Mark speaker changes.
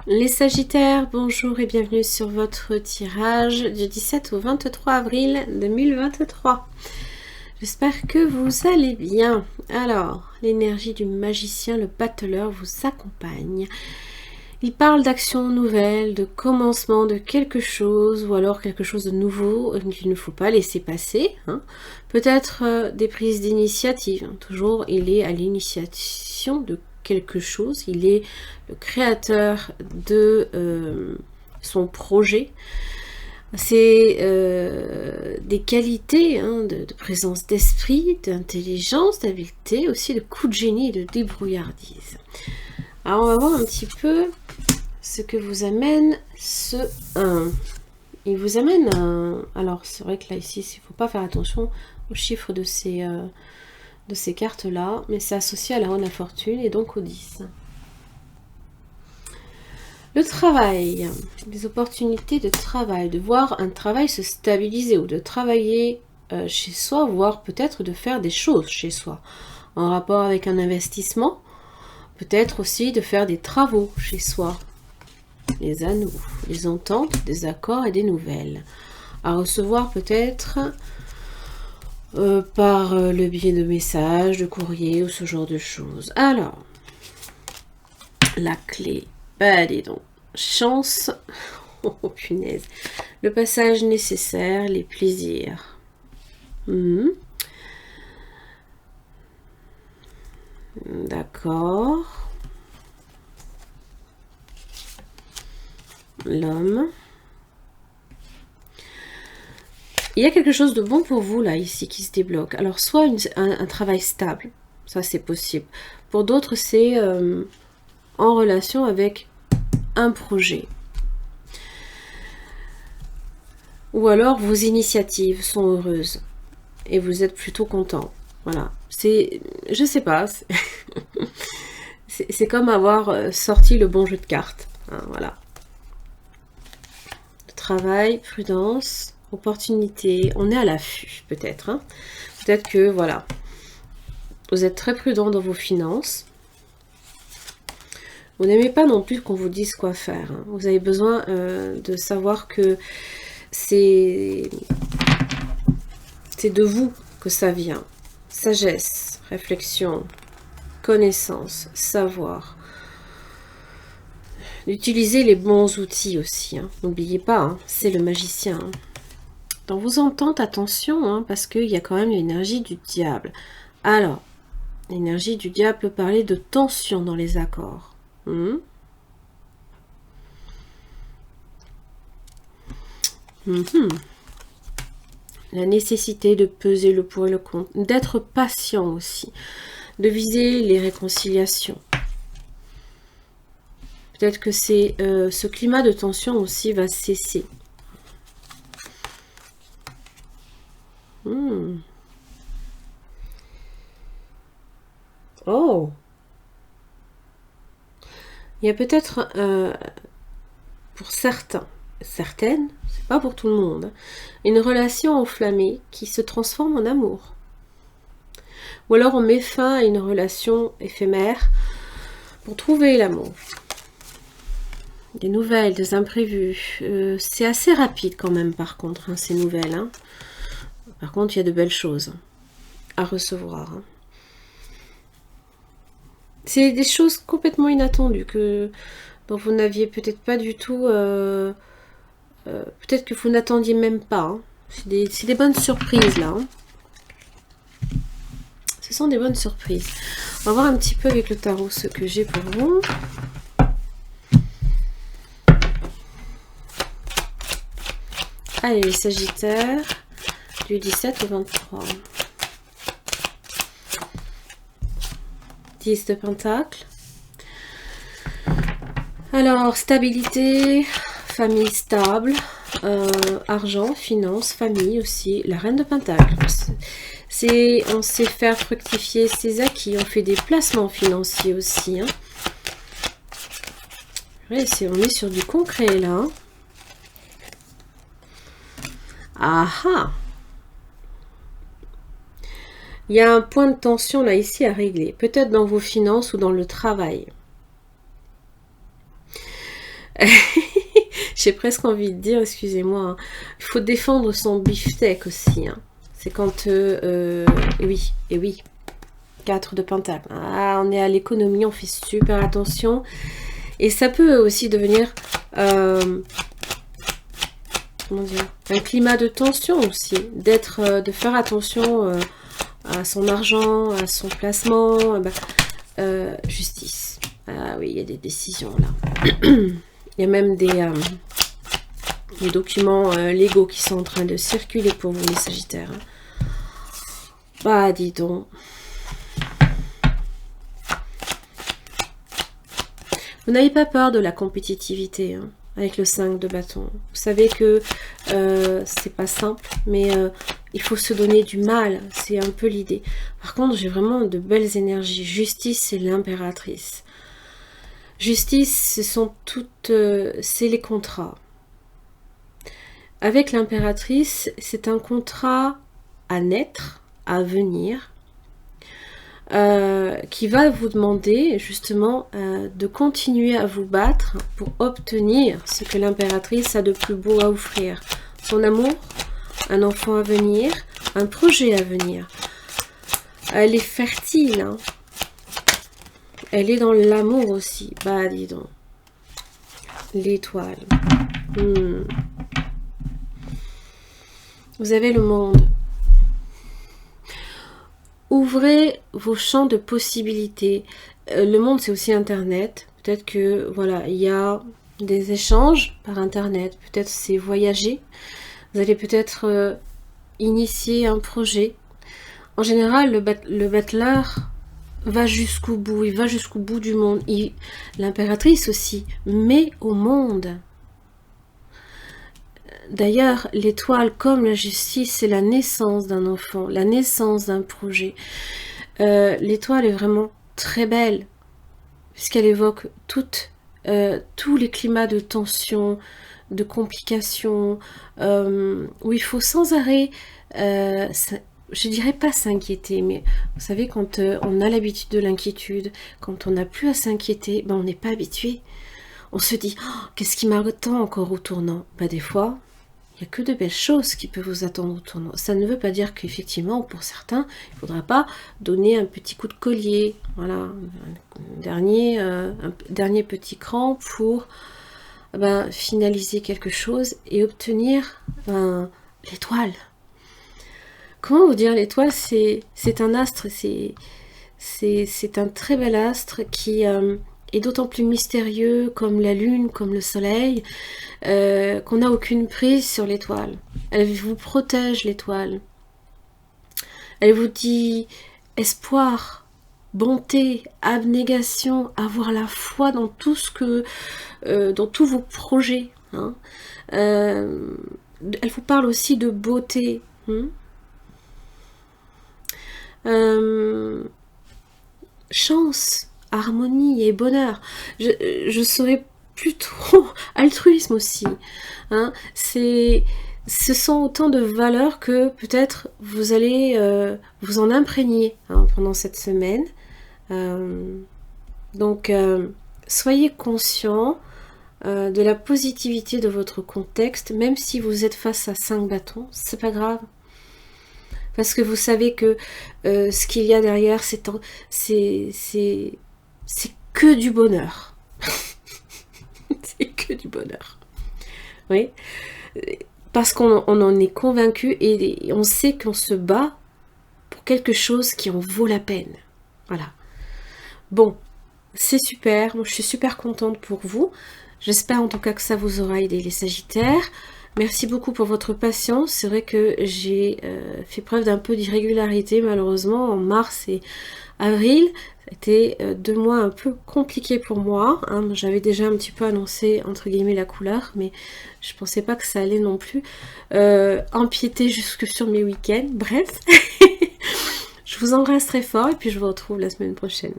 Speaker 1: Les Sagittaires, bonjour et bienvenue sur votre tirage du 17 au 23 avril 2023. J'espère que vous allez bien. Alors, l'énergie du magicien, le battleur, vous accompagne. Il parle d'action nouvelle, de commencement de quelque chose ou alors quelque chose de nouveau qu'il ne faut pas laisser passer. Peut-être des prises d'initiative. Toujours, il est à l'initiation de quelque chose. Il est le créateur de son projet. C'est des qualités de présence d'esprit, d'intelligence, d'habileté, aussi de coup de génie et de débrouillardise. Alors on va voir un petit peu ce que vous amène ce 1. Il vous amène un... Alors c'est vrai que là ici, il ne faut pas faire attention aux chiffres de ces cartes-là, mais c'est associé à la Reine de la Fortune et donc au 10. Le travail, des opportunités de travail, de voir un travail se stabiliser ou de travailler chez soi, voire peut-être de faire des choses chez soi, en rapport avec un investissement, peut-être aussi de faire des travaux chez soi, les anneaux, les ententes, des accords et des nouvelles, à recevoir peut-être par le biais de messages, de courriers ou ce genre de choses. Alors, la clé, bah dis donc, chance, oh punaise, le passage nécessaire, les plaisirs. D'accord. L'homme. Il y a quelque chose de bon pour vous là ici qui se débloque. Alors soit un travail stable, ça c'est possible. Pour d'autres c'est en relation avec un projet. Ou alors vos initiatives sont heureuses et vous êtes plutôt content. Voilà, c'est, je sais pas, c'est comme avoir sorti le bon jeu de cartes. Voilà. Travail, prudence, opportunité, on est à l'affût peut-être. Peut-être que voilà, vous êtes très prudent dans vos finances. Vous n'aimez pas non plus qu'on vous dise quoi faire. Vous avez besoin de savoir que c'est de vous que ça vient. Sagesse, réflexion, connaissance, savoir. D'utiliser les bons outils aussi. N'oubliez pas, c'est le magicien. Dans vos ententes, attention, parce qu'il y a quand même l'énergie du diable. Alors, l'énergie du diable peut parler de tension dans les accords. La nécessité de peser le pour et le contre, d'être patient aussi, de viser les réconciliations. Peut-être que c'est ce climat de tension aussi va cesser. Oh! Il y a peut-être, pour certaines, c'est pas pour tout le monde, une relation enflammée qui se transforme en amour. Ou alors on met fin à une relation éphémère pour trouver l'amour. Des nouvelles, des imprévus. C'est assez rapide quand même par contre, ces nouvelles. Par contre, il y a de belles choses à recevoir. C'est des choses complètement inattendues dont vous n'aviez peut-être pas du tout... peut-être que vous n'attendiez même pas. C'est des bonnes surprises là. Ce sont des bonnes surprises. On va voir un petit peu avec le tarot ce que j'ai pour vous. Allez, les Sagittaires, du 17 au 23. 10 de Pentacle. Alors, stabilité, famille stable, argent, finance, famille aussi. La Reine de Pentacle. On sait faire fructifier ses acquis. On fait des placements financiers aussi. On est sur du concret là. Ah! Il y a un point de tension là ici à régler. Peut-être dans vos finances ou dans le travail. J'ai presque envie de dire, excusez-moi, hein, il faut défendre son beefsteak aussi. Hein. C'est quand... oui, et oui. 4 de pentacle. Ah, on est à l'économie, on fait super attention. Et ça peut aussi devenir... comment dire, un climat de tension aussi. De faire attention à son argent, à son placement. Justice. Ah oui, il y a des décisions là. Il y a même des documents légaux qui sont en train de circuler pour vous, les Sagittaires. Bah, dis donc. Vous n'avez pas peur de la compétitivité hein, avec le 5 de bâton. Vous savez que c'est pas simple, mais il faut se donner du mal. C'est un peu l'idée. Par contre, j'ai vraiment de belles énergies. Justice, c'est l'impératrice. Justice, ce sont toutes... c'est les contrats. Avec l'impératrice, c'est un contrat à naître, à venir, qui va vous demander justement de continuer à vous battre pour obtenir ce que l'impératrice a de plus beau à offrir. Son amour, un enfant à venir, un projet à venir. Elle est fertile, hein. Elle est dans l'amour aussi. Bah, dis donc. L'étoile. Vous avez le monde. Ouvrez vos champs de possibilités. Le monde, c'est aussi Internet. Peut-être que, voilà, il y a des échanges par Internet. Peut-être c'est voyager. Vous allez peut-être initier un projet. En général, le battleur va jusqu'au bout. Il va jusqu'au bout du monde. L'impératrice aussi. Mais au monde. D'ailleurs, l'étoile, comme la justice, c'est la naissance d'un enfant, la naissance d'un projet. L'étoile est vraiment très belle, puisqu'elle évoque tous les climats de tension, de complications, où il faut sans arrêt, je dirais pas s'inquiéter, mais vous savez, quand on a l'habitude de l'inquiétude, quand on n'a plus à s'inquiéter, ben on n'est pas habitué. On se dit, oh, qu'est-ce qui m'attend encore au tournant? Ben, des fois, il n'y a que de belles choses qui peuvent vous attendre au tournant. Ça ne veut pas dire qu'effectivement, pour certains, il ne faudra pas donner un petit coup de collier. Voilà, un dernier petit cran pour finaliser quelque chose et obtenir l'étoile. Comment vous dire, l'étoile, c'est un astre, c'est un très bel astre qui est d'autant plus mystérieux comme la lune, comme le soleil, qu'on n'a aucune prise sur l'étoile. Elle vous protège, l'étoile. Elle vous dit espoir, bonté, abnégation, avoir la foi dans tout dans tous vos projets. Hein. Elle vous parle aussi de beauté. Chance, harmonie et bonheur. Je serais plutôt altruisme aussi. Hein. Ce sont autant de valeurs que peut-être vous allez vous en imprégner pendant cette semaine. Donc, soyez conscient de la positivité de votre contexte, même si vous êtes face à 5 bâtons, c'est pas grave. Parce que vous savez que ce qu'il y a derrière, c'est que du bonheur. C'est que du bonheur. Oui. Parce qu'on en est convaincu et on sait qu'on se bat pour quelque chose qui en vaut la peine. Voilà. Bon, c'est super. Moi, je suis super contente pour vous. J'espère en tout cas que ça vous aura aidé, les Sagittaires. Merci beaucoup pour votre patience. C'est vrai que j'ai fait preuve d'un peu d'irrégularité, malheureusement, en mars et avril. C'était 2 mois un peu compliqués pour moi. Hein. J'avais déjà un petit peu annoncé, entre guillemets, la couleur, mais je pensais pas que ça allait non plus empiéter jusque sur mes week-ends. Bref, je vous embrasse très fort et puis je vous retrouve la semaine prochaine.